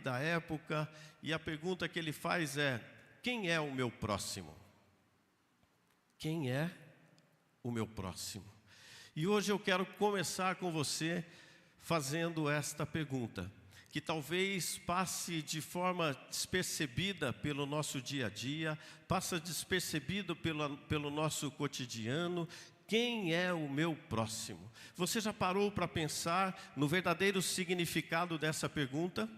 da época, e a pergunta que ele faz é: quem é o meu próximo? Quem é o meu próximo? E hoje eu quero começar com você fazendo esta pergunta, que talvez passe de forma despercebida pelo nosso dia a dia, passa despercebido pelo nosso cotidiano. Quem é o meu próximo? Você já parou para pensar no verdadeiro significado dessa pergunta?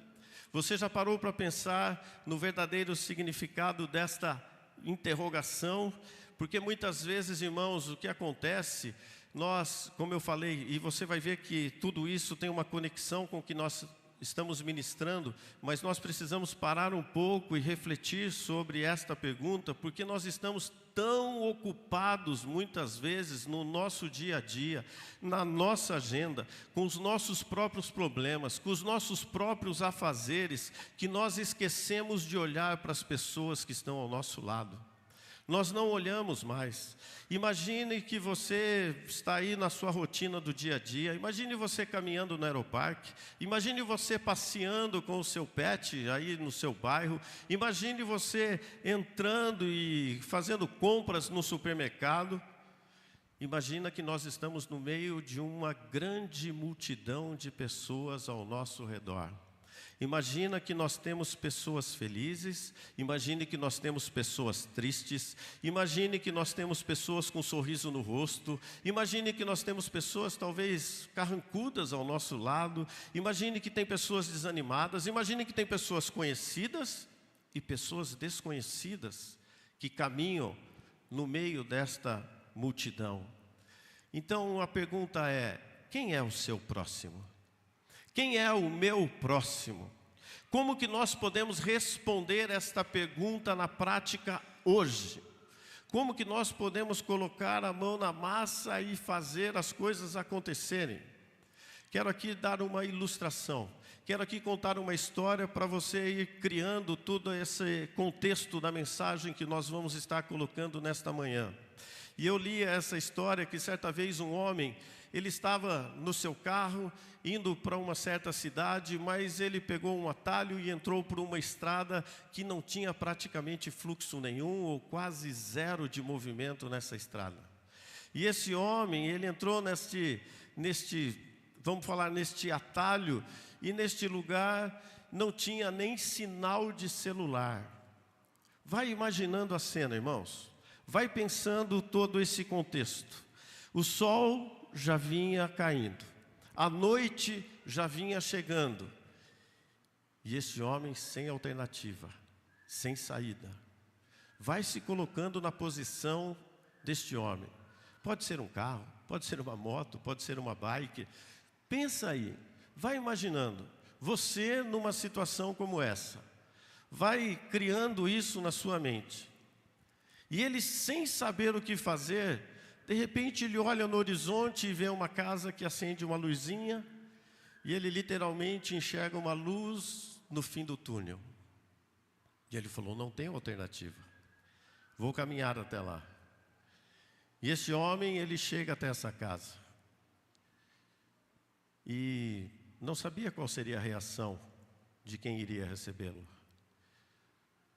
Você já parou para pensar no verdadeiro significado desta interrogação? Porque muitas vezes, irmãos, o que acontece, nós, como eu falei, e você vai ver que tudo isso tem uma conexão com o que nós estamos ministrando, mas nós precisamos parar um pouco e refletir sobre esta pergunta, porque nós estamos tão ocupados muitas vezes no nosso dia a dia, na nossa agenda, com os nossos próprios problemas, com os nossos próprios afazeres, que nós esquecemos de olhar para as pessoas que estão ao nosso lado. Nós não olhamos mais. Imagine que você está aí na sua rotina do dia a dia. Imagine você caminhando no aeroparque. Imagine você passeando com o seu pet aí no seu bairro. Imagine você entrando e fazendo compras no supermercado. Imagina que nós estamos no meio de uma grande multidão de pessoas ao nosso redor. Imagina que nós temos pessoas felizes, imagine que nós temos pessoas tristes, imagine que nós temos pessoas com um sorriso no rosto, imagine que nós temos pessoas talvez carrancudas ao nosso lado, imagine que tem pessoas desanimadas, imagine que tem pessoas conhecidas e pessoas desconhecidas que caminham no meio desta multidão. Então a pergunta é: quem é o seu próximo? Quem é o meu próximo? Como que nós podemos responder esta pergunta na prática hoje? Como que nós podemos colocar a mão na massa e fazer as coisas acontecerem? Quero aqui dar uma ilustração. Quero aqui contar uma história para você ir criando todo esse contexto da mensagem que nós vamos estar colocando nesta manhã. E eu li essa história que certa vez um homem, ele estava no seu carro, indo para uma certa cidade, mas ele pegou um atalho e entrou por uma estrada que não tinha praticamente fluxo nenhum, ou quase zero de movimento nessa estrada. E esse homem, ele entrou neste atalho, e neste lugar não tinha nem sinal de celular. Vai imaginando a cena, irmãos. Vai pensando todo esse contexto. O sol já vinha caindo, a noite já vinha chegando, e esse homem sem alternativa, sem saída. Vai se colocando na posição deste homem. Pode ser um carro, pode ser uma moto, pode ser uma bike. Pensa aí, vai imaginando, você numa situação como essa. Vai criando isso na sua mente. E ele, sem saber o que fazer, de repente ele olha no horizonte e vê uma casa que acende uma luzinha, e ele literalmente enxerga uma luz no fim do túnel. E ele falou: não tem alternativa, vou caminhar até lá. E esse homem, ele chega até essa casa, e não sabia qual seria a reação de quem iria recebê-lo.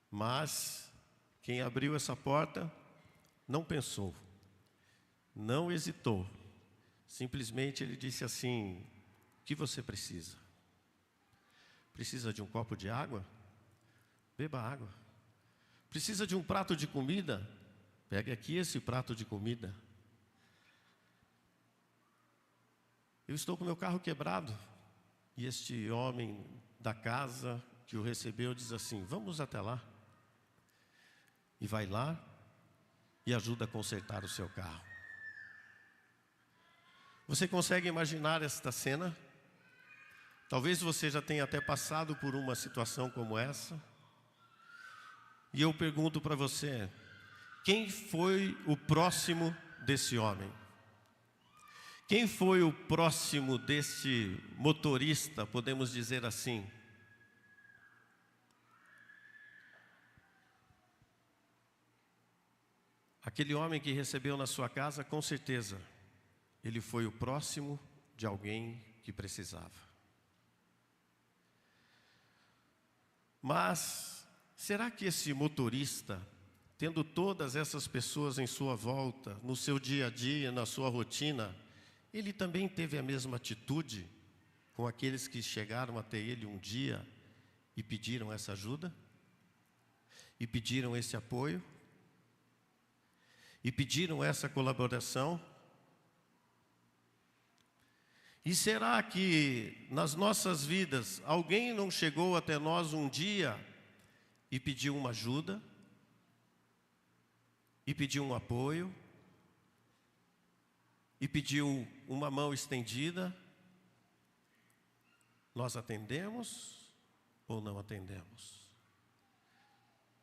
Mas quem abriu essa porta não pensou, não hesitou. Simplesmente ele disse assim: o que você precisa? Precisa de um copo de água? Beba água. Precisa de um prato de comida? Pegue aqui esse prato de comida. Eu estou com meu carro quebrado. E este homem da casa que o recebeu diz assim: vamos até lá. E vai lá e ajuda a consertar o seu carro. Você consegue imaginar esta cena? Talvez você já tenha até passado por uma situação como essa. E eu pergunto para você: quem foi o próximo desse homem? Quem foi o próximo desse motorista, podemos dizer assim? Aquele homem que recebeu na sua casa, com certeza, ele foi o próximo de alguém que precisava. Mas será que esse motorista, tendo todas essas pessoas em sua volta, no seu dia a dia, na sua rotina, ele também teve a mesma atitude com aqueles que chegaram até ele um dia e pediram essa ajuda? E pediram esse apoio? E pediram essa colaboração? E será que nas nossas vidas alguém não chegou até nós um dia e pediu uma ajuda? E pediu um apoio? E pediu uma mão estendida? Nós atendemos ou não atendemos?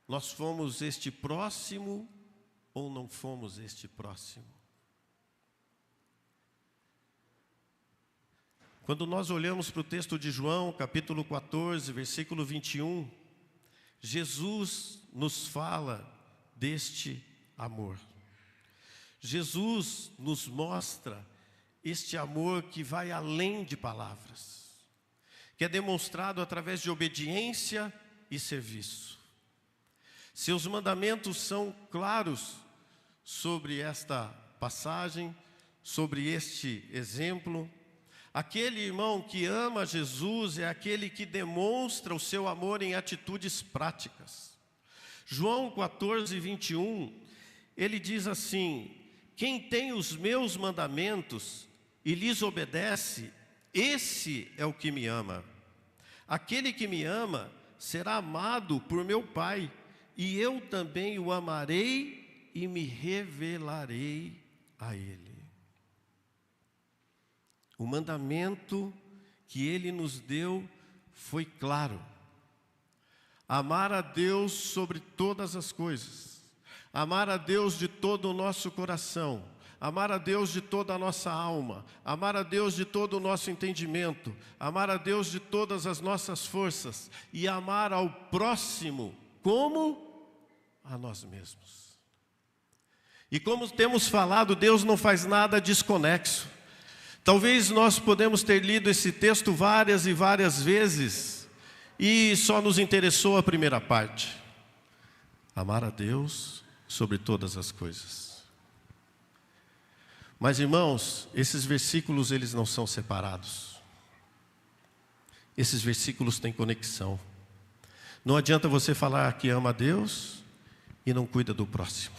Nós fomos este próximo ou não fomos este próximo? Quando nós olhamos para o texto de João, capítulo 14, versículo 21, Jesus nos fala deste amor. Jesus nos mostra este amor que vai além de palavras, que é demonstrado através de obediência e serviço. Seus mandamentos são claros sobre esta passagem, sobre este exemplo. Aquele irmão que ama Jesus é aquele que demonstra o seu amor em atitudes práticas. João 14, 21, ele diz assim: quem tem os meus mandamentos e lhes obedece, esse é o que me ama. Aquele que me ama será amado por meu Pai, e eu também o amarei e me revelarei a ele. O mandamento que ele nos deu foi claro: amar a Deus sobre todas as coisas, amar a Deus de todo o nosso coração, amar a Deus de toda a nossa alma, amar a Deus de todo o nosso entendimento, amar a Deus de todas as nossas forças e amar ao próximo como a nós mesmos. E como temos falado, Deus não faz nada desconexo. Talvez nós podemos ter lido esse texto várias e várias vezes e só nos interessou a primeira parte: amar a Deus sobre todas as coisas. Mas, irmãos, esses versículos, eles não são separados. Esses versículos têm conexão. Não adianta você falar que ama a Deus e não cuida do próximo.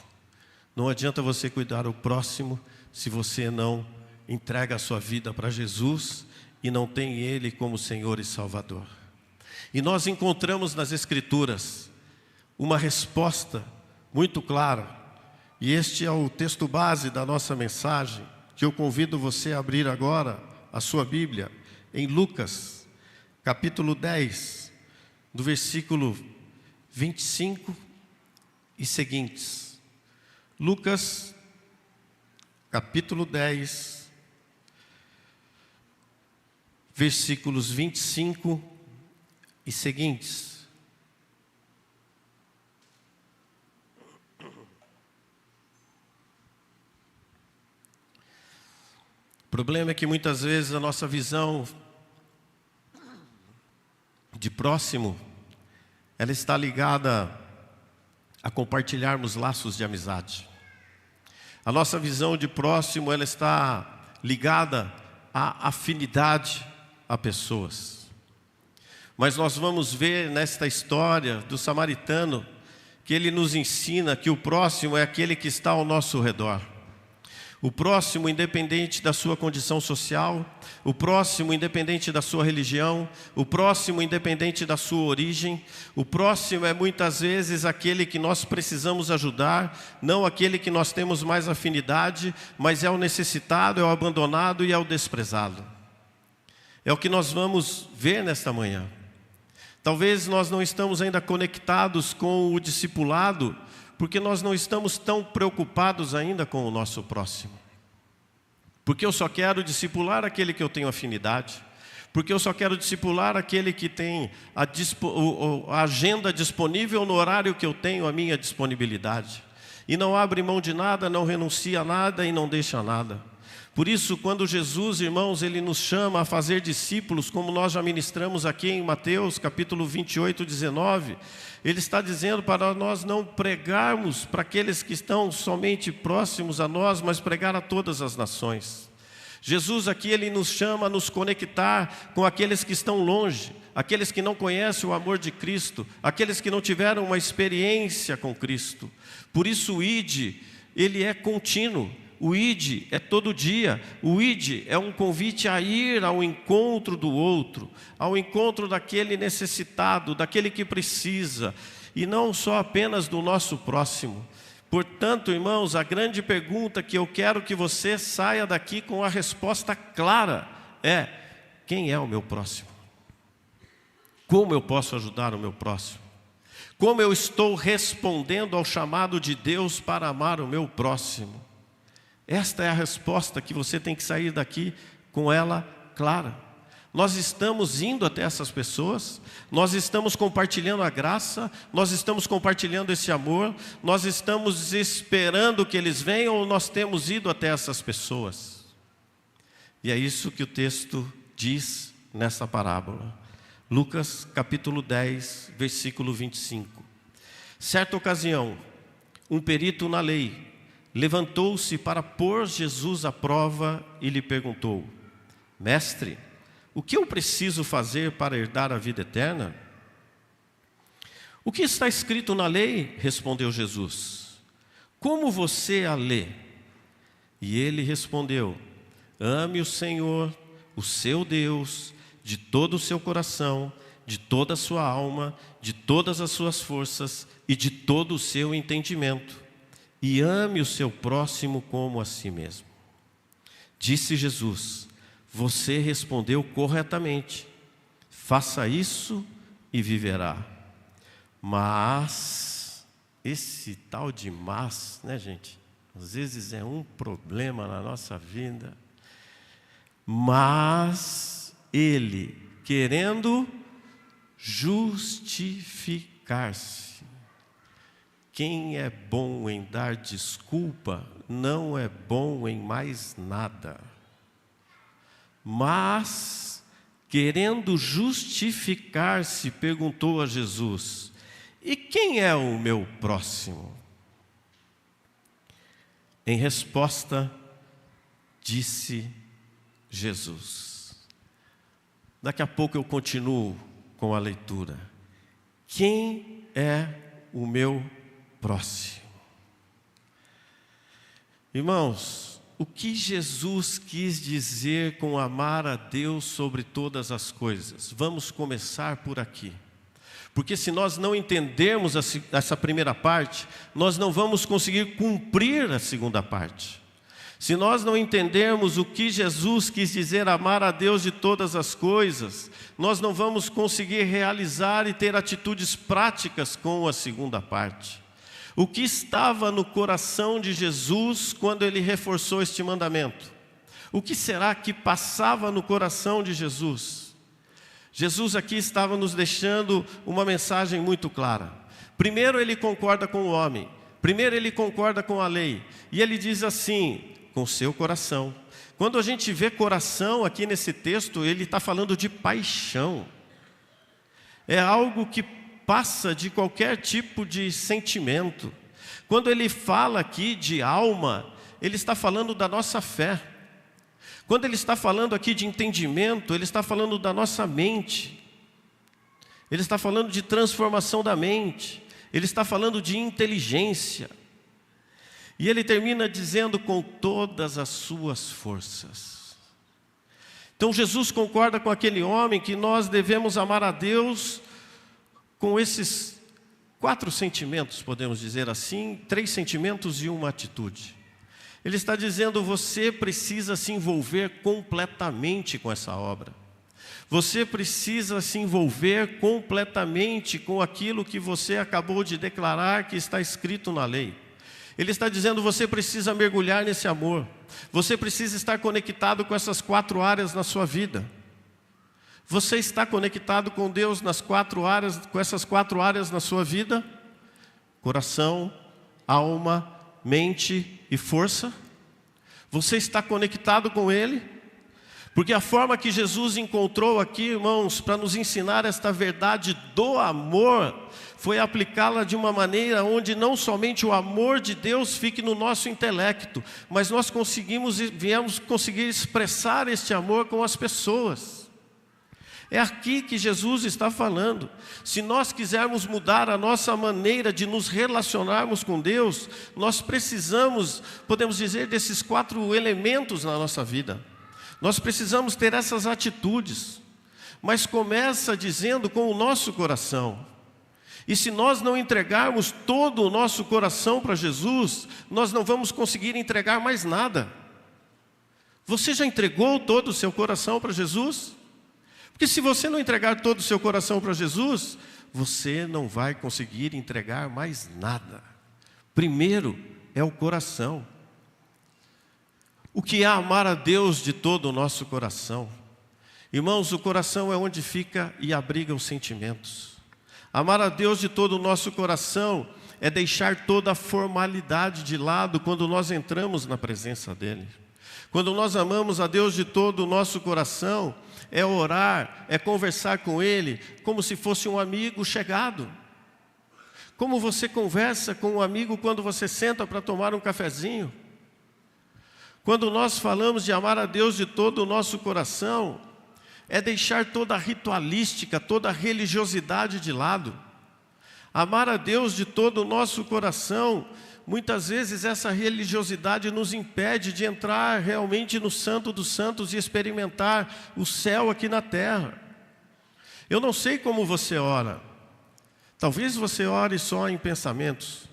Não adianta você cuidar do próximo se você não entrega a sua vida para Jesus e não tem Ele como Senhor e Salvador. E nós encontramos nas Escrituras uma resposta muito clara. E este é o texto base da nossa mensagem, que eu convido você a abrir agora a sua Bíblia, em Lucas, capítulo 10, do versículo 25 e seguintes. Lucas, capítulo 10, versículos 25 e seguintes. O problema é que muitas vezes a nossa visão de próximo, ela está ligada a compartilharmos laços de amizade. A nossa visão de próximo, ela está ligada à afinidade a pessoas. Mas nós vamos ver nesta história do samaritano que ele nos ensina que o próximo é aquele que está ao nosso redor. O próximo, independente da sua condição social, o próximo, independente da sua religião, o próximo, independente da sua origem, o próximo é muitas vezes aquele que nós precisamos ajudar, não aquele que nós temos mais afinidade, mas é o necessitado, é o abandonado e é o desprezado. É o que nós vamos ver nesta manhã. Talvez nós não estamos ainda conectados com o discipulado, porque nós não estamos tão preocupados ainda com o nosso próximo. Porque eu só quero discipular aquele que eu tenho afinidade. Porque eu só quero discipular aquele que tem a agenda disponível no horário que eu tenho a minha disponibilidade. E não abre mão de nada, não renuncia a nada e não deixa nada. Por isso, quando Jesus, irmãos, Ele nos chama a fazer discípulos, como nós já ministramos aqui em Mateus, capítulo 28, 19, Ele está dizendo para nós não pregarmos para aqueles que estão somente próximos a nós, mas pregar a todas as nações. Jesus aqui, Ele nos chama a nos conectar com aqueles que estão longe, aqueles que não conhecem o amor de Cristo, aqueles que não tiveram uma experiência com Cristo. Por isso o ID, ele é contínuo. O ID é todo dia, o ID é um convite a ir ao encontro do outro, ao encontro daquele necessitado, daquele que precisa, e não só apenas do nosso próximo. Portanto, irmãos, a grande pergunta que eu quero que você saia daqui com a resposta clara é: quem é o meu próximo? Como eu posso ajudar o meu próximo? Como eu estou respondendo ao chamado de Deus para amar o meu próximo? Esta é a resposta que você tem que sair daqui com ela clara. Nós estamos indo até essas pessoas, nós estamos compartilhando a graça, nós estamos compartilhando esse amor, nós estamos esperando que eles venham ou nós temos ido até essas pessoas? E é isso que o texto diz nessa parábola. Lucas capítulo 10, versículo 25. Certa ocasião, um perito na lei levantou-se para pôr Jesus à prova e lhe perguntou: Mestre, o que eu preciso fazer para herdar a vida eterna? O que está escrito na lei? Respondeu Jesus. Como você a lê? E ele respondeu: Ame o Senhor, o seu Deus, de todo o seu coração, de toda a sua alma, de todas as suas forças e de todo o seu entendimento. E ame o seu próximo como a si mesmo. Disse Jesus: você respondeu corretamente. Faça isso e viverá. Mas, esse tal de mas, né, gente? Às vezes é um problema na nossa vida. Mas ele, querendo justificar-se. Quem é bom em dar desculpa, não é bom em mais nada. Mas, querendo justificar-se, perguntou a Jesus: e quem é o meu próximo? Em resposta, disse Jesus. Daqui a pouco eu continuo com a leitura. Quem é o meu próximo? Irmãos, o que Jesus quis dizer com amar a Deus sobre todas as coisas? Vamos começar por aqui. Porque se nós não entendermos essa primeira parte, nós não vamos conseguir cumprir a segunda parte. Se nós não entendermos o que Jesus quis dizer amar a Deus de todas as coisas, nós não vamos conseguir realizar e ter atitudes práticas com a segunda parte. O que estava no coração de Jesus quando ele reforçou este mandamento? O que será que passava no coração de Jesus? Jesus aqui estava nos deixando uma mensagem muito clara. Primeiro ele concorda com o homem, primeiro ele concorda com a lei, e ele diz assim: com o seu coração. Quando a gente vê coração aqui nesse texto, ele está falando de paixão. É algo que passa de qualquer tipo de sentimento. Quando ele fala aqui de alma, ele está falando da nossa fé. Quando ele está falando aqui de entendimento, ele está falando da nossa mente. Ele está falando de transformação da mente. Ele está falando de inteligência. E ele termina dizendo: com todas as suas forças. Então Jesus concorda com aquele homem que nós devemos amar a Deus com esses 4 sentimentos, podemos dizer assim, 3 sentimentos e uma atitude. Ele está dizendo: você precisa se envolver completamente com essa obra. Você precisa se envolver completamente com aquilo que você acabou de declarar que está escrito na lei. Ele está dizendo: você precisa mergulhar nesse amor. Você precisa estar conectado com essas 4 áreas na sua vida. Você está conectado com Deus nas 4 áreas, com essas 4 áreas na sua vida? Coração, alma, mente e força? Você está conectado com Ele? Porque a forma que Jesus encontrou aqui, irmãos, para nos ensinar esta verdade do amor, foi aplicá-la de uma maneira onde não somente o amor de Deus fique no nosso intelecto, mas nós viemos conseguir expressar este amor com as pessoas. É aqui que Jesus está falando. Se nós quisermos mudar a nossa maneira de nos relacionarmos com Deus, nós precisamos, podemos dizer, desses 4 elementos na nossa vida. Nós precisamos ter essas atitudes, mas começa dizendo com o nosso coração. E se nós não entregarmos todo o nosso coração para Jesus, nós não vamos conseguir entregar mais nada. Você já entregou todo o seu coração para Jesus? Porque se você não entregar todo o seu coração para Jesus, você não vai conseguir entregar mais nada. Primeiro é o coração. O que é amar a Deus de todo o nosso coração? Irmãos, o coração é onde fica e abriga os sentimentos. Amar a Deus de todo o nosso coração é deixar toda a formalidade de lado quando nós entramos na presença dEle. Quando nós amamos a Deus de todo o nosso coração, é orar, é conversar com Ele como se fosse um amigo chegado. Como você conversa com um amigo quando você senta para tomar um cafezinho. Quando nós falamos de amar a Deus de todo o nosso coração, é deixar toda a ritualística, toda a religiosidade de lado. Amar a Deus de todo o nosso coração, muitas vezes essa religiosidade nos impede de entrar realmente no Santo dos Santos e experimentar o céu aqui na terra. Eu não sei como você ora. Talvez você ore só em pensamentos.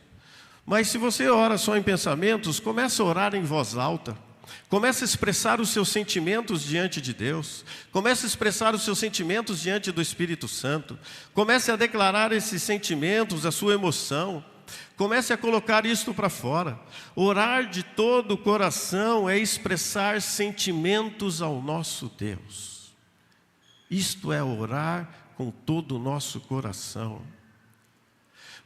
Mas se você ora só em pensamentos, comece a orar em voz alta. Comece a expressar os seus sentimentos diante de Deus. Comece a expressar os seus sentimentos diante do Espírito Santo. Comece a declarar esses sentimentos, a sua emoção. Comece a colocar isto para fora. Orar de todo o coração é expressar sentimentos ao nosso Deus. Isto é orar com todo o nosso coração.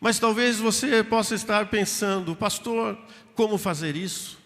Mas talvez você possa estar pensando, pastor, como fazer isso?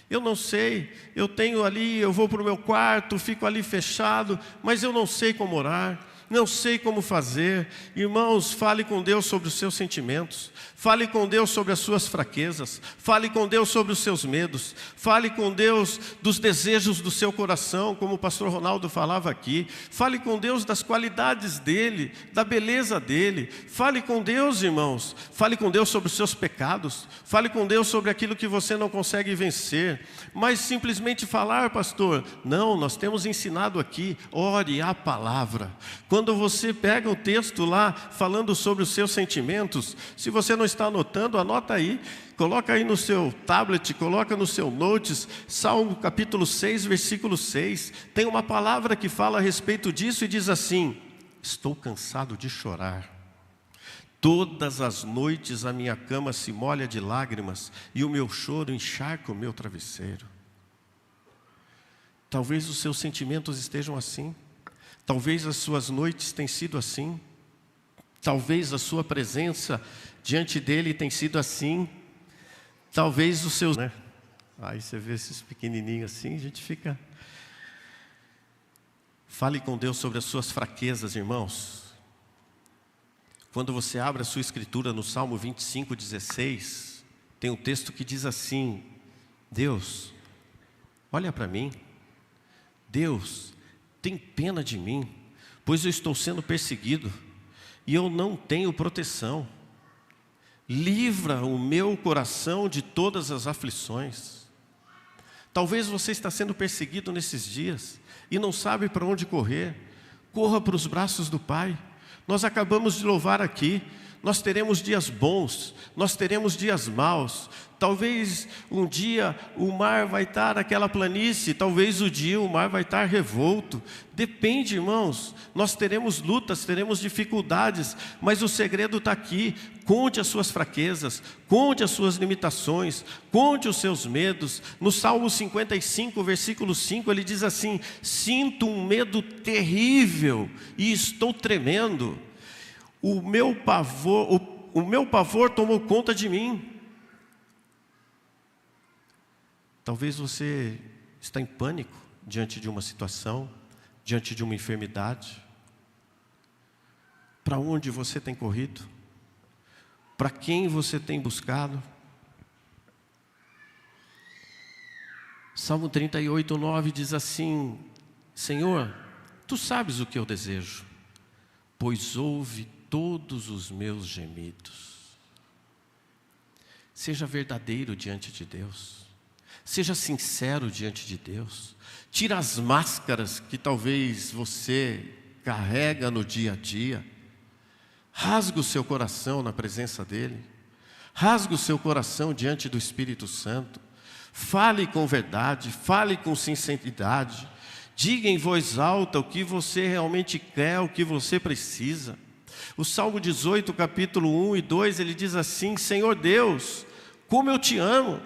Eu não sei, eu tenho ali, eu vou para o meu quarto, fico ali fechado, mas eu não sei como orar, não sei como fazer. Irmãos, fale com Deus sobre os seus sentimentos, fale com Deus sobre as suas fraquezas, fale com Deus sobre os seus medos, fale com Deus dos desejos do seu coração, como o pastor Ronaldo falava aqui, fale com Deus das qualidades dEle, da beleza dEle, fale com Deus, irmãos, fale com Deus sobre os seus pecados, fale com Deus sobre aquilo que você não consegue vencer, mas simplesmente falar, pastor, não, nós temos ensinado aqui, ore a palavra. Quando você pega o texto lá, falando sobre os seus sentimentos, se você não está anotando, anota aí, coloca aí no seu tablet, coloca no seu notes, Salmo capítulo 6, versículo 6, tem uma palavra que fala a respeito disso e diz assim, estou cansado de chorar, todas as noites a minha cama se molha de lágrimas e o meu choro encharca o meu travesseiro. Talvez os seus sentimentos estejam assim. Talvez as suas noites tenham sido assim. Talvez a sua presença diante dele tenha sido assim. Talvez os seus... né? Aí você vê esses pequenininhos assim, a gente fica... Fale com Deus sobre as suas fraquezas, irmãos. Quando você abre a sua escritura no Salmo 25, 16, tem um texto que diz assim, Deus, olha para mim. Deus, tem pena de mim, pois eu estou sendo perseguido e eu não tenho proteção. Livra o meu coração de todas as aflições. Talvez você está sendo perseguido nesses dias e não sabe para onde correr. Corra para os braços do Pai. Nós acabamos de louvar aqui. Nós teremos dias bons, nós teremos dias maus. Talvez um dia o mar vai estar naquela planície, talvez o dia o mar vai estar revolto. Depende, irmãos, nós teremos lutas, teremos dificuldades, mas o segredo está aqui. Conte as suas fraquezas, conte as suas limitações, conte os seus medos. No Salmo 55, versículo 5, ele diz assim, sinto um medo terrível e estou tremendo. O meu pavor tomou conta de mim. Talvez você está em pânico diante de uma situação, diante de uma enfermidade. Para onde você tem corrido? Para quem você tem buscado? Salmo 38:9 diz assim: Senhor, Tu sabes o que eu desejo, pois ouve todos os meus gemidos. Seja verdadeiro diante de Deus. Seja sincero diante de Deus. Tira as máscaras que talvez você carrega no dia a dia. Rasga o seu coração na presença dEle. Rasga o seu coração diante do Espírito Santo. Fale com verdade, fale com sinceridade. Diga em voz alta o que você realmente quer, o que você precisa. O Salmo 18, capítulo 1 e 2, ele diz assim: Senhor Deus, como eu te amo.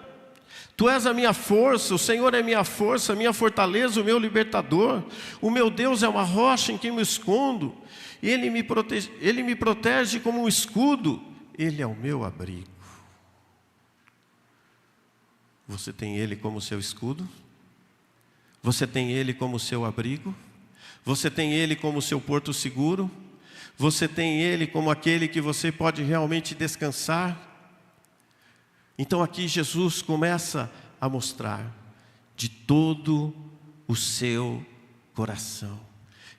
Tu és a minha força, o Senhor é minha força, minha fortaleza, o meu libertador. O meu Deus é uma rocha em quem me escondo. Ele me protege como um escudo. Ele é o meu abrigo. Você tem Ele como seu escudo? Você tem Ele como seu abrigo? Você tem Ele como seu porto seguro? Você tem Ele como aquele que você pode realmente descansar? Então aqui Jesus começa a mostrar de todo o seu coração.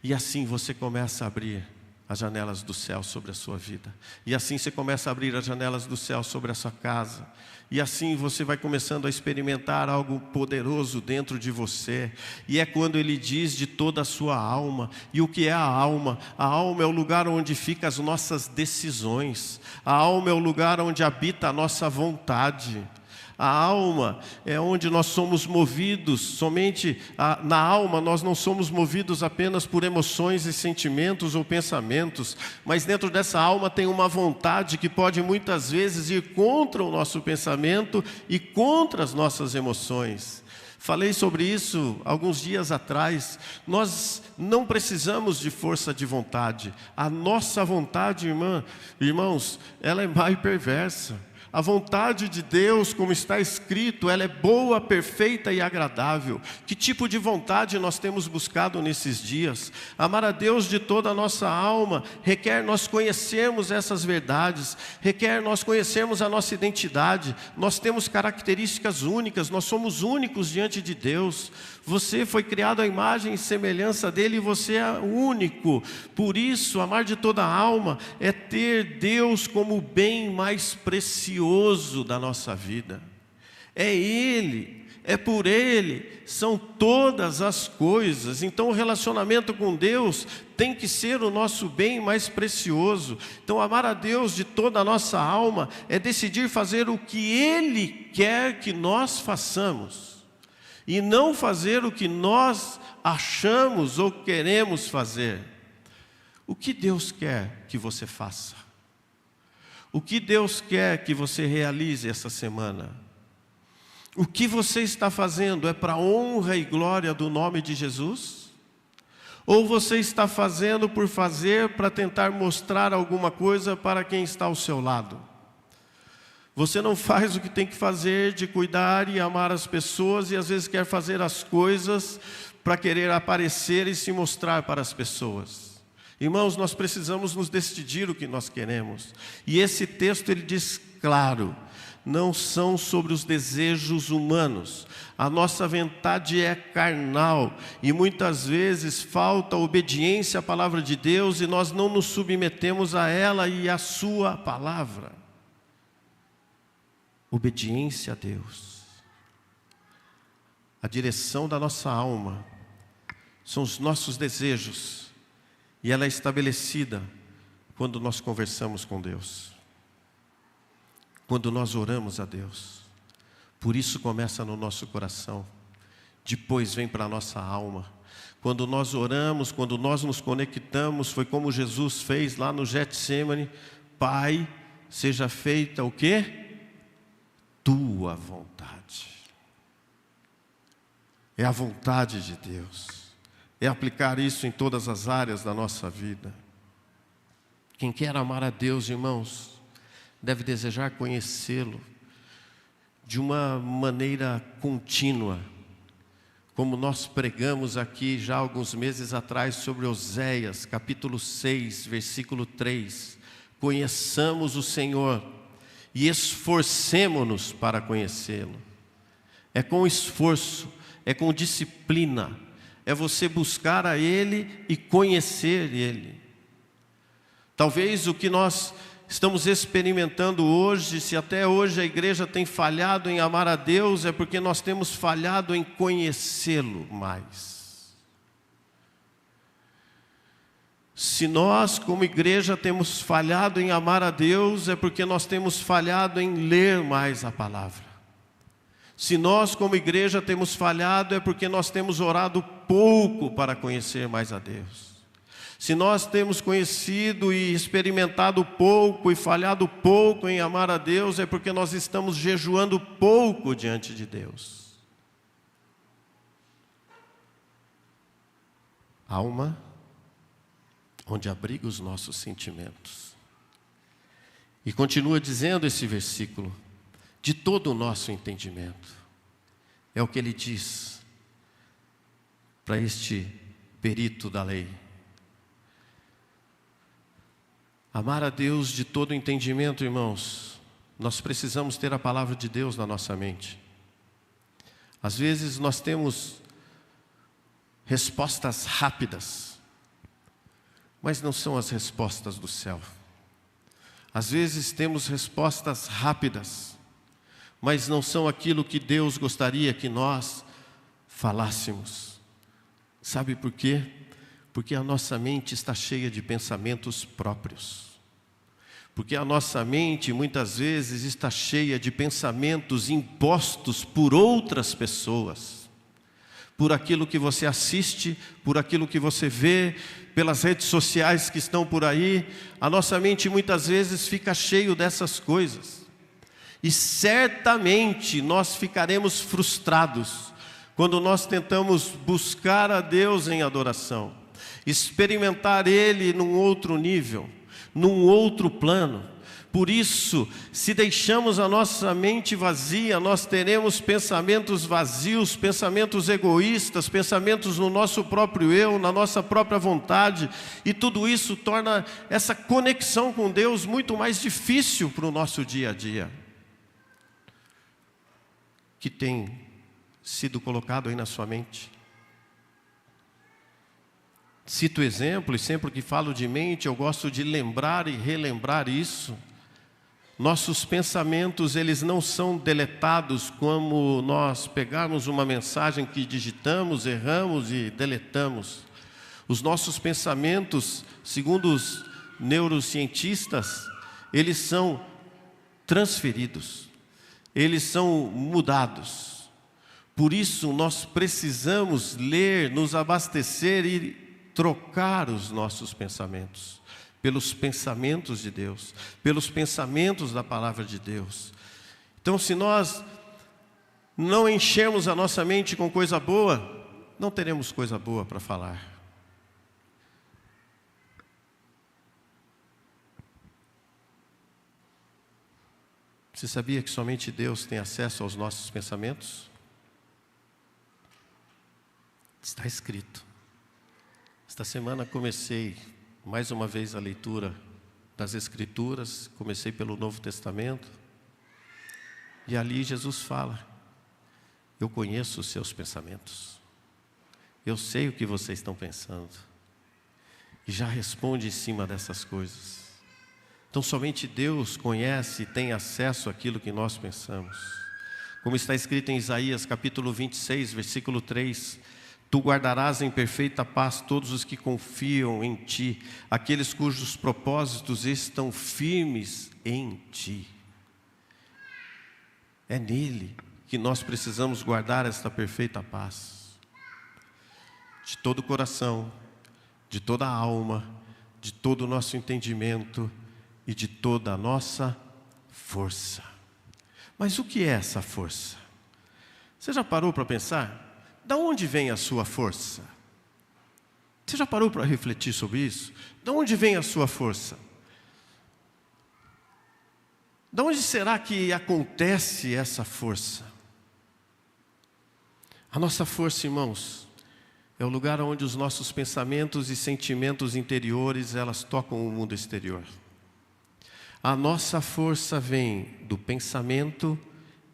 E assim você começa a abrir as janelas do céu sobre a sua vida. E assim você começa a abrir as janelas do céu sobre a sua casa. E assim você vai começando a experimentar algo poderoso dentro de você. E é quando ele diz de toda a sua alma. E o que é a alma? A alma é o lugar onde ficam as nossas decisões. A alma é o lugar onde habita a nossa vontade. A alma é onde nós somos movidos, somente na alma nós não somos movidos apenas por emoções e sentimentos ou pensamentos, mas dentro dessa alma tem uma vontade que pode muitas vezes ir contra o nosso pensamento e contra as nossas emoções. Falei sobre isso alguns dias atrás. Nós não precisamos de força de vontade. A nossa vontade, irmãos, ela é má e perversa. A vontade de Deus, como está escrito, ela é boa, perfeita e agradável. Que tipo de vontade nós temos buscado nesses dias? Amar a Deus de toda a nossa alma requer nós conhecermos essas verdades, requer nós conhecermos a nossa identidade. Nós temos características únicas, nós somos únicos diante de Deus. Você foi criado à imagem e semelhança dele e você é único. Por isso, amar de toda a alma é ter Deus como o bem mais precioso da nossa vida. É Ele, é por Ele, são todas as coisas. Então o relacionamento com Deus tem que ser o nosso bem mais precioso. Então amar a Deus de toda a nossa alma é decidir fazer o que Ele quer que nós façamos. E não fazer o que nós achamos ou queremos fazer. O que Deus quer que você faça? O que Deus quer que você realize essa semana? O que você está fazendo é para a honra e glória do nome de Jesus? Ou você está fazendo por fazer para tentar mostrar alguma coisa para quem está ao seu lado? Você não faz o que tem que fazer de cuidar e amar as pessoas e às vezes quer fazer as coisas para querer aparecer e se mostrar para as pessoas. Irmãos, nós precisamos nos decidir o que nós queremos. E esse texto ele diz claro, não são sobre os desejos humanos. A nossa vontade é carnal e muitas vezes falta obediência à palavra de Deus e nós não nos submetemos a ela e à sua palavra. Obediência a Deus. A direção da nossa alma são os nossos desejos e ela é estabelecida quando nós conversamos com Deus, quando nós oramos a Deus. Por isso começa no nosso coração, depois vem para a nossa alma. Quando nós oramos, quando nós nos conectamos, foi como Jesus fez lá no Getsêmani: Pai, seja feita o quê? Tua vontade. É a vontade de Deus. É aplicar isso em todas as áreas da nossa vida. Quem quer amar a Deus, irmãos, deve desejar conhecê-lo de uma maneira contínua, como nós pregamos aqui já alguns meses atrás sobre Oséias, capítulo 6, versículo 3. Conheçamos o Senhor e esforcemo-nos para conhecê-lo. É com esforço, é com disciplina, é você buscar a Ele e conhecer Ele. Talvez o que nós estamos experimentando hoje, se até hoje a igreja tem falhado em amar a Deus, é porque nós temos falhado em conhecê-lo mais. Se nós, como igreja, temos falhado em amar a Deus, é porque nós temos falhado em ler mais a palavra. Se nós, como igreja, temos falhado, é porque nós temos orado pouco para conhecer mais a Deus. Se nós temos conhecido e experimentado pouco e falhado pouco em amar a Deus, é porque nós estamos jejuando pouco diante de Deus. Alma, onde abriga os nossos sentimentos. E continua dizendo esse versículo, de todo o nosso entendimento. É o que ele diz para este perito da lei. Amar a Deus de todo o entendimento, irmãos, nós precisamos ter a palavra de Deus na nossa mente. Às vezes nós temos respostas rápidas, mas não são as respostas do céu. Às vezes temos respostas rápidas, mas não são aquilo que Deus gostaria que nós falássemos. Sabe por quê? Porque a nossa mente está cheia de pensamentos próprios. Porque a nossa mente muitas vezes está cheia de pensamentos impostos por outras pessoas. Por aquilo que você assiste, por aquilo que você vê, pelas redes sociais que estão por aí. A nossa mente muitas vezes fica cheia dessas coisas. E certamente nós ficaremos frustrados quando nós tentamos buscar a Deus em adoração, experimentar Ele num outro nível, num outro plano. Por isso, se deixamos a nossa mente vazia, nós teremos pensamentos vazios, pensamentos egoístas, pensamentos no nosso próprio eu, na nossa própria vontade, e tudo isso torna essa conexão com Deus muito mais difícil para o nosso dia a dia. Que tem sido colocado aí na sua mente? Cito exemplo, e sempre que falo de mente, eu gosto de lembrar e relembrar isso. Nossos pensamentos, eles não são deletados como nós pegarmos uma mensagem que digitamos, erramos e deletamos. Os nossos pensamentos, segundo os neurocientistas, eles são transferidos. Eles são mudados. Por isso nós precisamos ler, nos abastecer e trocar os nossos pensamentos pelos pensamentos de Deus, pelos pensamentos da palavra de Deus. Então, se nós não enchermos a nossa mente com coisa boa, não teremos coisa boa para falar. Você sabia que somente Deus tem acesso aos nossos pensamentos? Está escrito. Esta semana comecei mais uma vez a leitura das Escrituras, comecei pelo Novo Testamento, e ali Jesus fala: eu conheço os seus pensamentos, eu sei o que vocês estão pensando, e já responde em cima dessas coisas. Então somente Deus conhece e tem acesso àquilo que nós pensamos. Como está escrito em Isaías capítulo 26, versículo 3: tu guardarás em perfeita paz todos os que confiam em ti, aqueles cujos propósitos estão firmes em ti. É nele que nós precisamos guardar esta perfeita paz. De todo o coração, de toda a alma, de todo o nosso entendimento e de toda a nossa força. Mas o que é essa força? Você já parou para pensar? Da onde vem a sua força? Você já parou para refletir sobre isso? Da onde vem a sua força? De onde será que acontece essa força? A nossa força, irmãos, é o lugar onde os nossos pensamentos e sentimentos interiores, elas tocam o mundo exterior. A nossa força vem do pensamento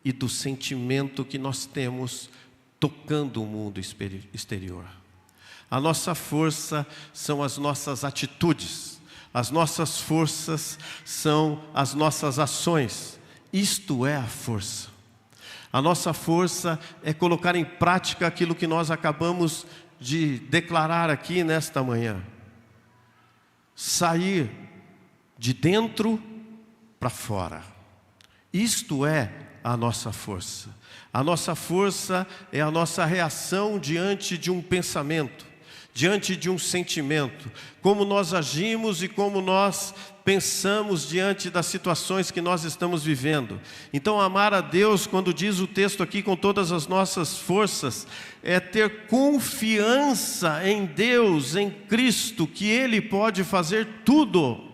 e do sentimento que nós temos tocando o mundo exterior. A nossa força são as nossas atitudes. As nossas forças são as nossas ações. Isto é a força. A nossa força é colocar em prática aquilo que nós acabamos de declarar aqui nesta manhã. Sair de dentro para fora. Isto é a nossa força. A nossa força é a nossa reação diante de um pensamento, diante de um sentimento, como nós agimos e como nós pensamos diante das situações que nós estamos vivendo. Então, amar a Deus, quando diz o texto aqui, com todas as nossas forças, é ter confiança em Deus, em Cristo, que Ele pode fazer tudo.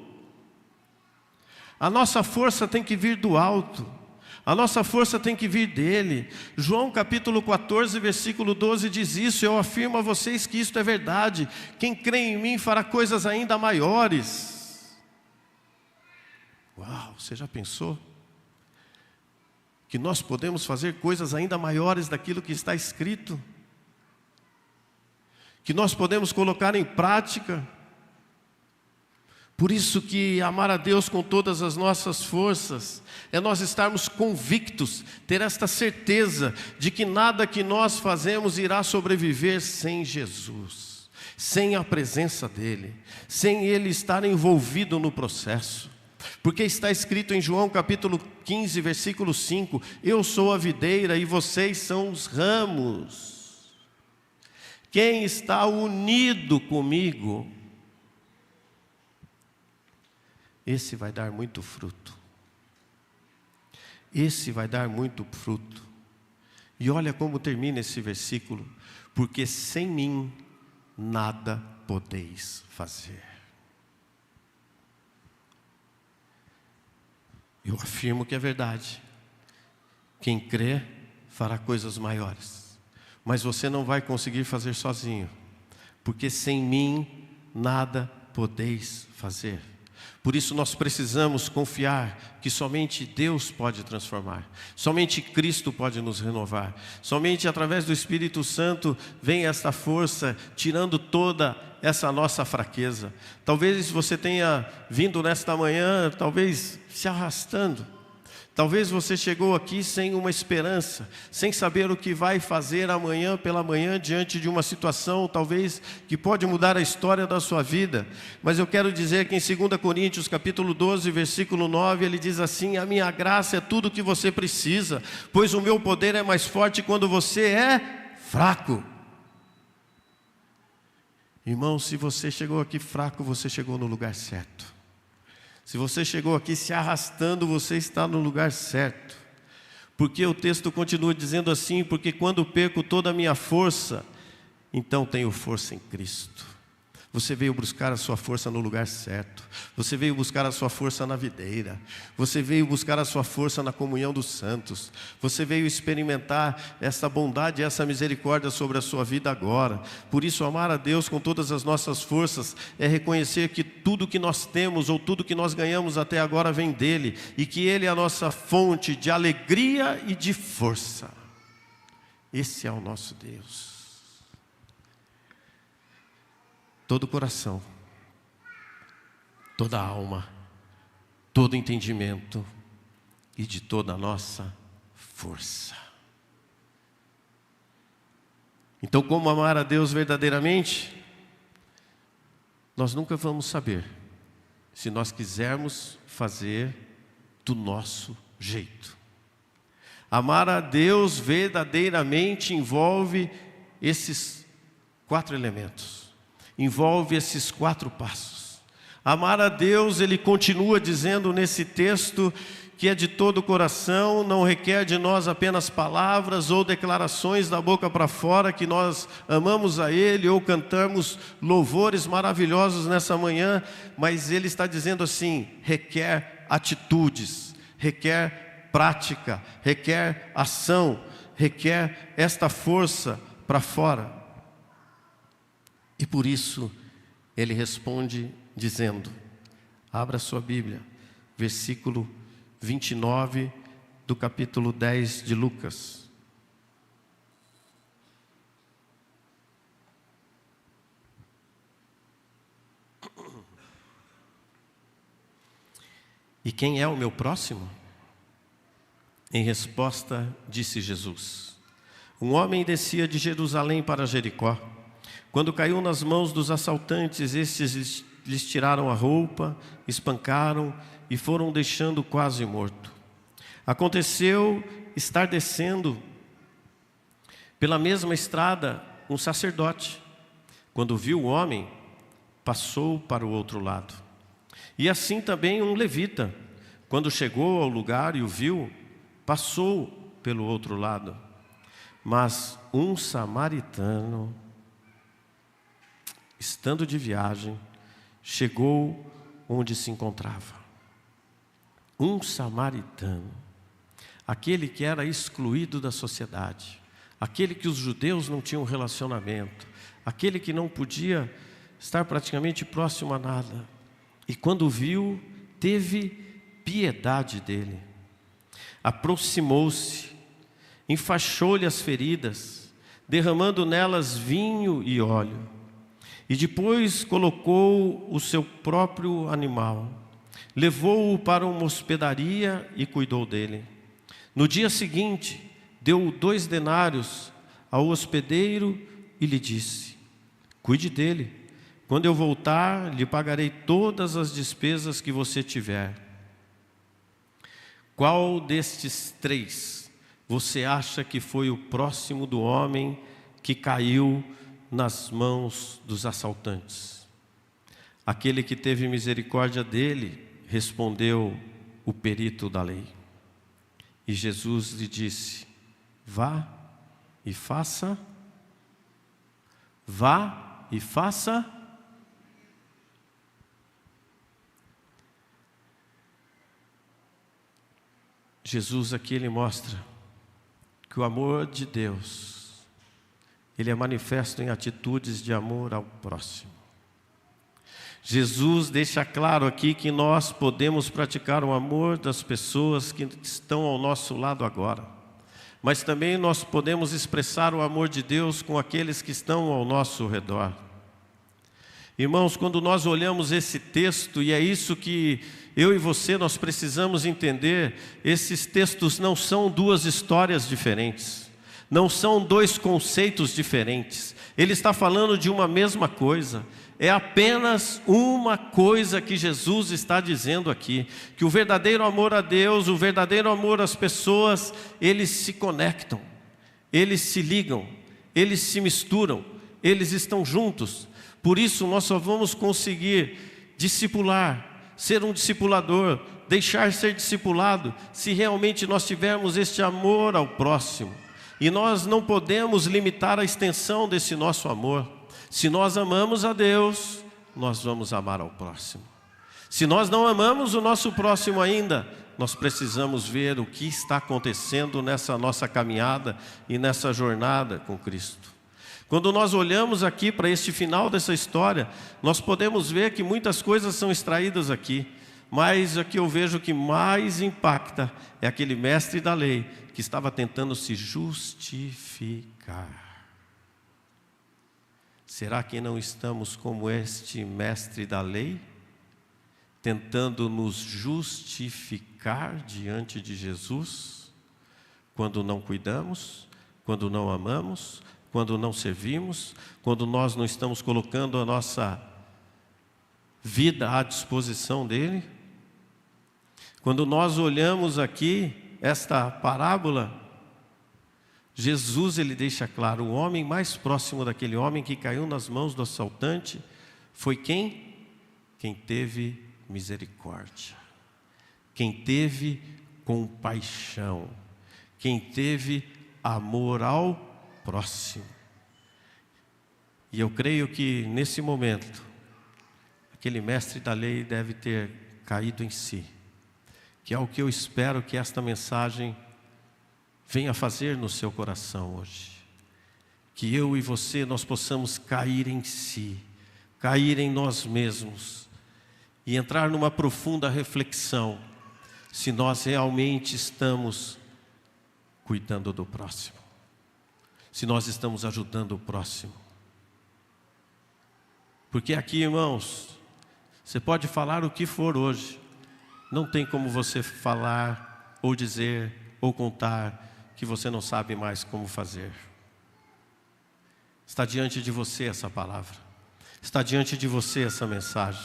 A nossa força tem que vir do alto. A nossa força tem que vir dele. João capítulo 14, versículo 12 diz isso: eu afirmo a vocês que isto é verdade. Quem crê em mim fará coisas ainda maiores. Uau, você já pensou? Que nós podemos fazer coisas ainda maiores daquilo que está escrito? Que nós podemos colocar em prática? Por isso que amar a Deus com todas as nossas forças é nós estarmos convictos, ter esta certeza de que nada que nós fazemos irá sobreviver sem Jesus, sem a presença dEle, sem Ele estar envolvido no processo. Porque está escrito em João capítulo 15, versículo 5, eu sou a videira e vocês são os ramos. Quem está unido comigo, esse vai dar muito fruto. Esse vai dar muito fruto. E olha como termina esse versículo: porque sem mim nada podeis fazer. Eu afirmo que é verdade. Quem crê fará coisas maiores. Mas você não vai conseguir fazer sozinho, porque sem mim nada podeis fazer. Por isso nós precisamos confiar que somente Deus pode transformar, somente Cristo pode nos renovar, somente através do Espírito Santo vem esta força, tirando toda essa nossa fraqueza. Talvez você tenha vindo nesta manhã, talvez se arrastando. Talvez você chegou aqui sem uma esperança, sem saber o que vai fazer amanhã pela manhã diante de uma situação talvez que pode mudar a história da sua vida. Mas eu quero dizer que em 2 Coríntios capítulo 12, versículo 9, ele diz assim: a minha graça é tudo o que você precisa, pois o meu poder é mais forte quando você é fraco. Irmão, se você chegou aqui fraco, você chegou no lugar certo. Se você chegou aqui se arrastando, você está no lugar certo. Porque o texto continua dizendo assim: porque quando perco toda a minha força, então tenho força em Cristo. Você veio buscar a sua força no lugar certo. Você veio buscar a sua força na videira. Você veio buscar a sua força na comunhão dos santos. Você veio experimentar essa bondade e essa misericórdia sobre a sua vida agora. Por isso, amar a Deus com todas as nossas forças é reconhecer que tudo que nós temos ou tudo que nós ganhamos até agora vem dEle, e que Ele é a nossa fonte de alegria e de força. Esse é o nosso Deus. Todo coração, toda alma, todo entendimento e de toda a nossa força. Então, como amar a Deus verdadeiramente? Nós nunca vamos saber se nós quisermos fazer do nosso jeito. Amar a Deus verdadeiramente envolve esses 4 elementos. Envolve esses 4 passos. Amar a Deus, ele continua dizendo nesse texto, que é de todo o coração, não requer de nós apenas palavras ou declarações da boca para fora, que nós amamos a Ele, ou cantamos louvores maravilhosos nessa manhã, mas ele está dizendo assim, requer atitudes, requer prática, requer ação, requer esta força para fora. E por isso ele responde dizendo, abra sua Bíblia, versículo 29 do capítulo 10 de Lucas. E quem é o meu próximo? Em resposta, disse Jesus: um homem descia de Jerusalém para Jericó. Quando caiu nas mãos dos assaltantes, estes lhes tiraram a roupa, espancaram e foram deixando quase morto. Aconteceu estar descendo pela mesma estrada um sacerdote. Quando viu o homem, passou para o outro lado. E assim também um levita, quando chegou ao lugar e o viu, passou pelo outro lado. Mas um samaritano, estando de viagem, chegou onde se encontrava. Um samaritano, aquele que era excluído da sociedade, aquele que os judeus não tinham relacionamento, aquele que não podia estar praticamente próximo a nada. E quando viu, teve piedade dele. Aproximou-se, enfaixou-lhe as feridas, derramando nelas vinho e óleo. E depois colocou o seu próprio animal, levou-o para uma hospedaria e cuidou dele. No dia seguinte, deu 2 denários ao hospedeiro e lhe disse: cuide dele. Quando eu voltar, lhe pagarei todas as despesas que você tiver. Qual destes 3 você acha que foi o próximo do homem que caiu nas mãos dos assaltantes? Aquele que teve misericórdia dele, respondeu o perito da lei. E Jesus lhe disse: vá e faça. Vá e faça. Jesus aqui ele mostra que o amor de Deus, ele é manifesto em atitudes de amor ao próximo. Jesus deixa claro aqui que nós podemos praticar o amor das pessoas que estão ao nosso lado agora, mas também nós podemos expressar o amor de Deus com aqueles que estão ao nosso redor. Irmãos, quando nós olhamos esse texto, e é isso que eu e você nós precisamos entender, esses textos não são 2 histórias diferentes, não são 2 conceitos diferentes, ele está falando de uma mesma coisa. É apenas uma coisa que Jesus está dizendo aqui, que o verdadeiro amor a Deus, o verdadeiro amor às pessoas, eles se conectam, eles se ligam, eles se misturam, eles estão juntos. Por isso nós só vamos conseguir discipular, ser um discipulador, deixar ser discipulado, se realmente nós tivermos este amor ao próximo. E nós não podemos limitar a extensão desse nosso amor. Se nós amamos a Deus, nós vamos amar ao próximo. Se nós não amamos o nosso próximo ainda, nós precisamos ver o que está acontecendo nessa nossa caminhada e nessa jornada com Cristo. Quando nós olhamos aqui para este final dessa história, nós podemos ver que muitas coisas são extraídas aqui, mas aqui eu vejo que mais impacta é aquele mestre da lei que estava tentando se justificar. Será que não estamos como este mestre da lei, tentando nos justificar diante de Jesus, quando não cuidamos, quando não amamos, quando não servimos, quando nós não estamos colocando a nossa vida à disposição dele? Quando nós olhamos aqui esta parábola, Jesus ele deixa claro, o homem mais próximo daquele homem que caiu nas mãos do assaltante foi quem? Quem teve misericórdia, quem teve compaixão, quem teve amor ao próximo. E eu creio que nesse momento aquele mestre da lei deve ter caído em si, que é o que eu espero que esta mensagem venha fazer no seu coração hoje. Que eu e você, nós possamos cair em si, cair em nós mesmos e entrar numa profunda reflexão se nós realmente estamos cuidando do próximo, se nós estamos ajudando o próximo. Porque aqui, irmãos, você pode falar o que for hoje, não tem como você falar ou dizer ou contar que você não sabe mais como fazer. Está diante de você essa palavra, está diante de você essa mensagem.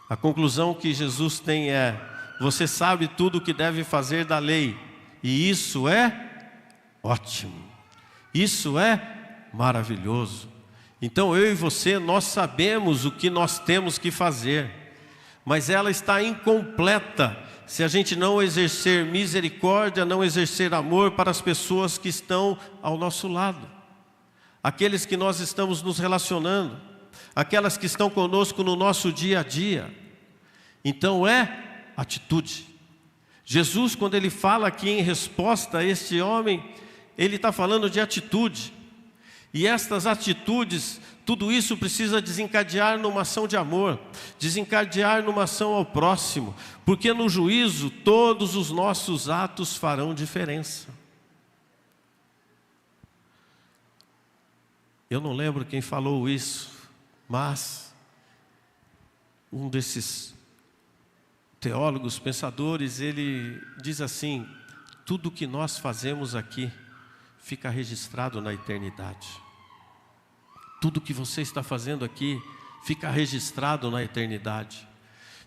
A conclusão que Jesus tem é: você sabe tudo o que deve fazer da lei, e isso é ótimo, isso é maravilhoso. Então eu e você, nós sabemos o que nós temos que fazer, mas ela está incompleta se a gente não exercer misericórdia, não exercer amor para as pessoas que estão ao nosso lado, aqueles que nós estamos nos relacionando, aquelas que estão conosco no nosso dia a dia. Então é atitude. Jesus, quando ele fala aqui em resposta a este homem, ele está falando de atitude. E estas atitudes, tudo isso precisa desencadear numa ação de amor, desencadear numa ação ao próximo, porque no juízo todos os nossos atos farão diferença. Eu não lembro quem falou isso, mas um desses teólogos, pensadores, ele diz assim: tudo que nós fazemos aqui fica registrado na eternidade. Tudo que você está fazendo aqui fica registrado na eternidade.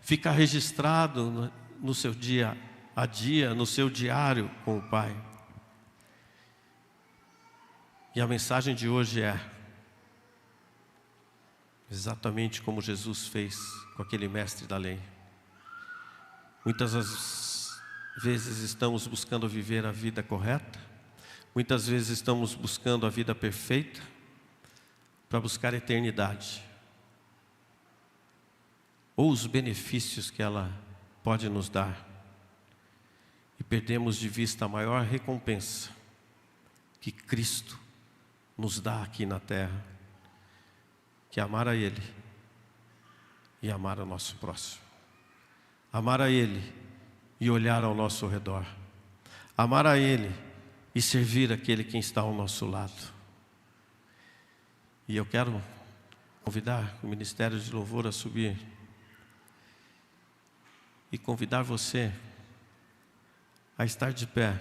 Fica registrado no seu dia a dia, no seu diário com o Pai. E a mensagem de hoje é exatamente como Jesus fez com aquele mestre da lei. Muitas vezes estamos buscando viver a vida correta, muitas vezes estamos buscando a vida perfeita para buscar a eternidade, ou os benefícios que ela pode nos dar, e perdemos de vista a maior recompensa que Cristo nos dá aqui na terra, que é amar a Ele e amar ao nosso próximo. Amar a Ele e olhar ao nosso redor. Amar a Ele e servir aquele que está ao nosso lado. E eu quero convidar o Ministério de Louvor a subir e convidar você a estar de pé.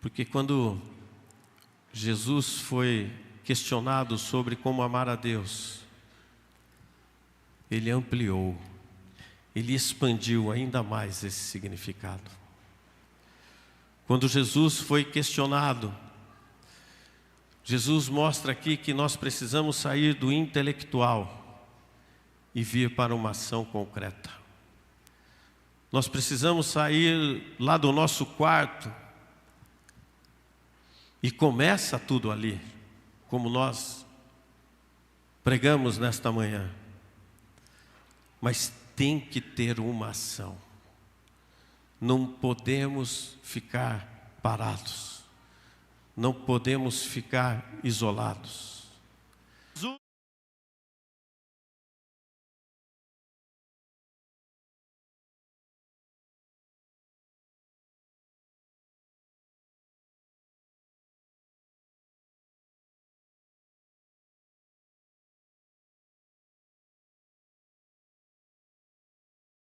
Porque quando Jesus foi questionado sobre como amar a Deus, Ele ampliou, Ele expandiu ainda mais esse significado. Quando Jesus foi questionado, Jesus mostra aqui que nós precisamos sair do intelectual e vir para uma ação concreta. Nós precisamos sair lá do nosso quarto e começa tudo ali, como nós pregamos nesta manhã. Mas tem que ter uma ação. Não podemos ficar parados. Não podemos ficar isolados.